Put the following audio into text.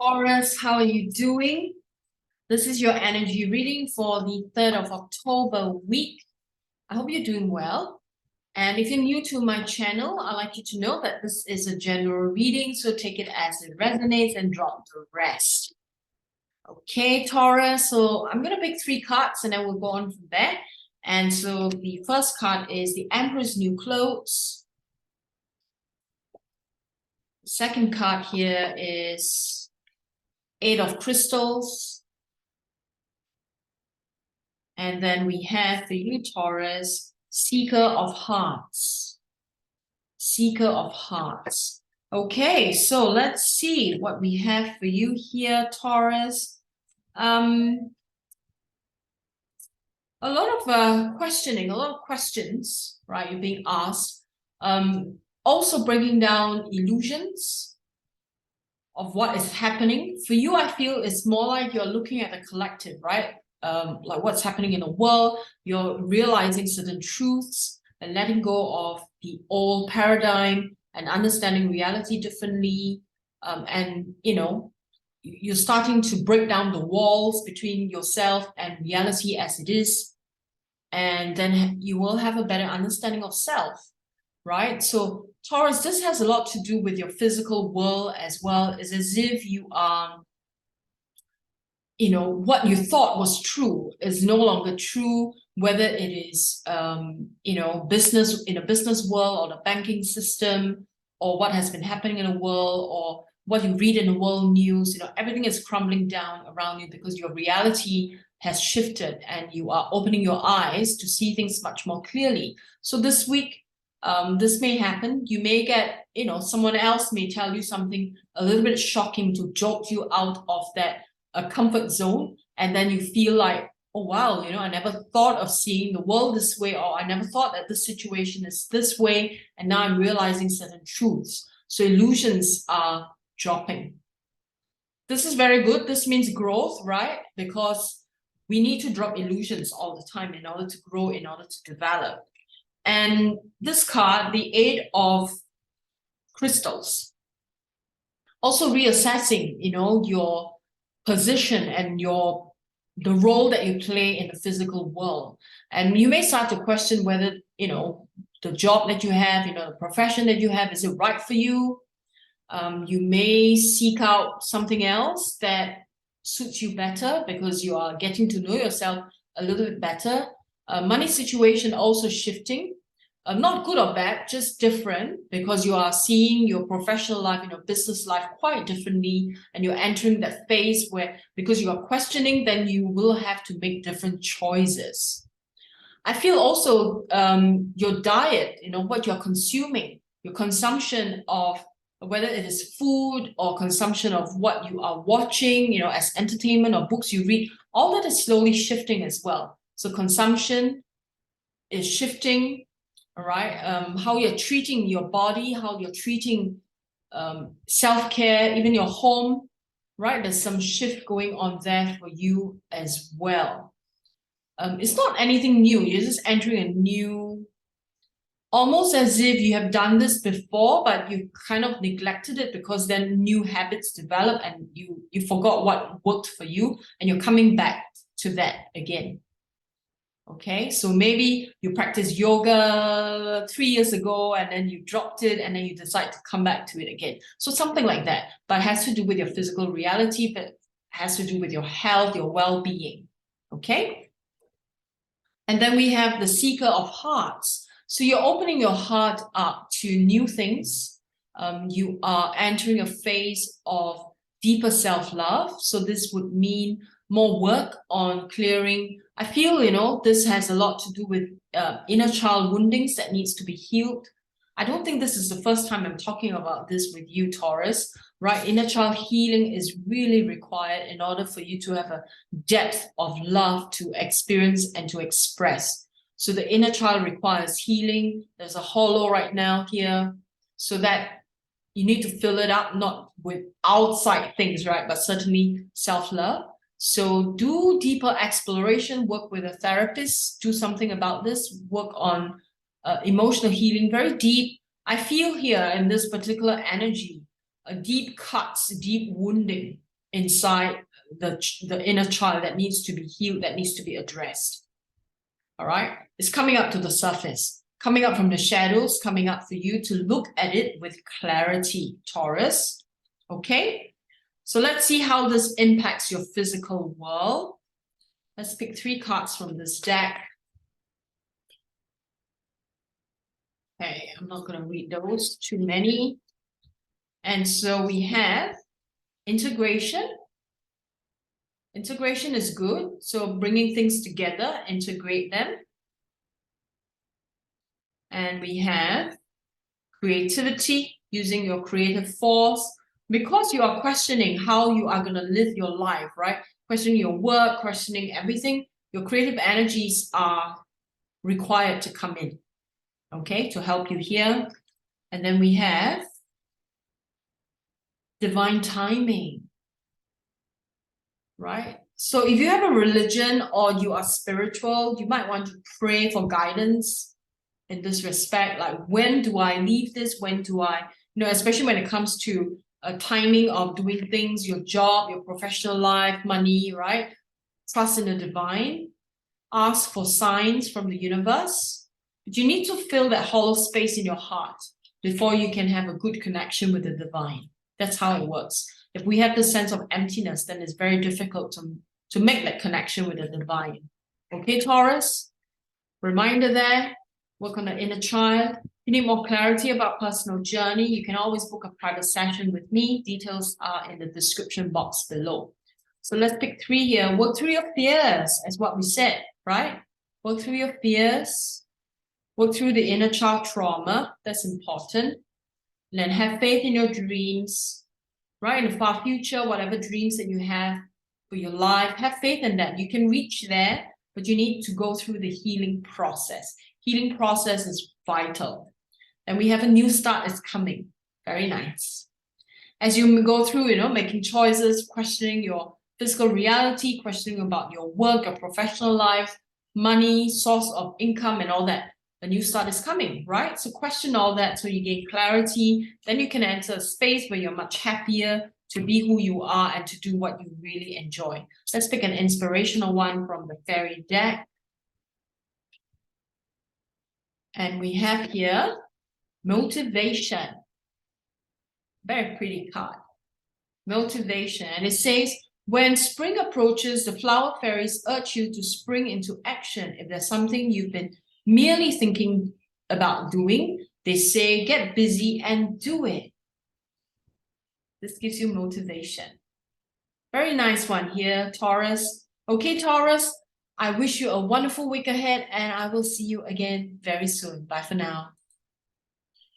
Taurus, how are you doing? This is your energy reading for the 3rd of October week. I hope you're doing well. And if you're new to my channel, I'd like you to know that this is a general reading, so take it as it resonates and drop the rest. Okay, Taurus, so I'm going to pick 3 cards and then we'll go on from there. And so the first card is the Emperor's New Clothes. The second card here is 8 of Crystals. And then we have for you, Taurus, Seeker of Hearts. Seeker of Hearts. Okay, so let's see what we have for you here, Taurus. A lot of questioning, a lot of questions, right? You're being asked. Also breaking down illusions of what is happening. For you, I feel it's more like you're looking at the collective, right? Like what's happening in the world, you're realizing certain truths and letting go of the old paradigm and understanding reality differently. And, you know, you're starting to break down the walls between yourself and reality as it is. And then you will have a better understanding of self, right? So Taurus, this has a lot to do with your physical world as well. It's as if you are, you know, what you thought was true is no longer true, whether it is, you know, business in a business world or the banking system, or what has been happening in the world, or what you read in the world news. You know, everything is crumbling down around you because your reality has shifted and you are opening your eyes to see things much more clearly. So this week, this may happen. You may get, you know, someone else may tell you something a little bit shocking to jolt you out of that comfort zone, and then you feel like, oh wow, you know, I never thought of seeing the world this way, or I never thought that this situation is this way, and now I'm realizing certain truths. So illusions are dropping. This is very good. This means growth, right? Because we need to drop illusions all the time in order to grow, in order to develop. And this card, the 8 of Crystals, also reassessing, you know, your position and the role that you play in the physical world. And you may start to question whether, you know, the job that you have, you know, the profession that you have, is it right for you? You may seek out something else that suits you better because you are getting to know yourself a little bit better. Money situation also shifting. Not good or bad, just different, because you are seeing your professional life and your business life quite differently, and you're entering that phase where, because you are questioning, then you will have to make different choices. I feel also your diet, you know, what you're consuming, your consumption of whether it is food or consumption of what you are watching, you know, as entertainment or books you read, all that is slowly shifting as well. So consumption is shifting. All right, how you're treating your body, how you're treating self-care, even your home, right? There's some shift going on there for you as well. It's not anything new. You're just entering a new, almost as if you have done this before, but you kind of neglected it because then new habits develop and you forgot what worked for you, and you're coming back to that again. Okay, so maybe you practiced yoga 3 years ago and then you dropped it and then you decide to come back to it again. So something like that, but it has to do with your physical reality, but has to do with your health, your well-being. Okay, and then we have the Seeker of Hearts. So you're opening your heart up to new things. You are entering a phase of deeper self-love. So this would mean more work on clearing. I feel, you know, this has a lot to do with inner child woundings that needs to be healed. I don't think this is the first time I'm talking about this with you, Taurus, right? Inner child healing is really required in order for you to have a depth of love to experience and to express. So the inner child requires healing. There's a hollow right now here, so that you need to fill it up, not with outside things, right? But certainly self-love. So do deeper exploration, work with a therapist, do something about this, work on emotional healing, very deep. I feel here in this particular energy, deep cuts, deep wounding, inside the inner child that needs to be healed, that needs to be addressed. All right, it's coming up to the surface, coming up from the shadows, coming up for you to look at it with clarity, Taurus. Okay, so let's see how this impacts your physical world. Let's pick 3 cards from this deck. Okay, I'm not going to read those, too many. And so we have integration. Integration is good. So bringing things together, integrate them. And we have creativity, using your creative force. Because you are questioning how you are going to live your life, right? Questioning your work, questioning everything. Your creative energies are required to come in, okay, to help you here. And then we have divine timing, right? So if you have a religion or you are spiritual, you might want to pray for guidance in this respect. Like, when do I leave this? When do I, especially when it comes to a timing of doing things, your job, your professional life, money, right? Trust in the divine. Ask for signs from the universe. But you need to fill that hollow space in your heart before you can have a good connection with the divine. That's how it works. If we have the sense of emptiness, then it's very difficult to make that connection with the divine. Okay, Taurus? Reminder there, work on the inner child. If you need more clarity about personal journey, you can always book a private session with me. Details are in the description box below. So let's pick 3 here. Work through your fears, as what we said, right? Work through your fears. Work through the inner child trauma. That's important. And then have faith in your dreams, right? In the far future, whatever dreams that you have for your life, have faith in that. You can reach there, but you need to go through the healing process. Healing process is vital. And we have a new start is coming. Very nice. As you go through, making choices, questioning your physical reality, questioning about your work, your professional life, money, source of income, and all that. A new start is coming, right? So question all that so you gain clarity. Then you can enter a space where you're much happier to be who you are and to do what you really enjoy. Let's pick an inspirational one from the fairy deck. And we have here motivation. Very pretty card. Motivation. And it says, when spring approaches, the flower fairies urge you to spring into action. If there's something you've been merely thinking about doing, they say, get busy and do it. This gives you motivation. Very nice one here, Taurus. Okay, Taurus, I wish you a wonderful week ahead, and I will see you again very soon. Bye for now.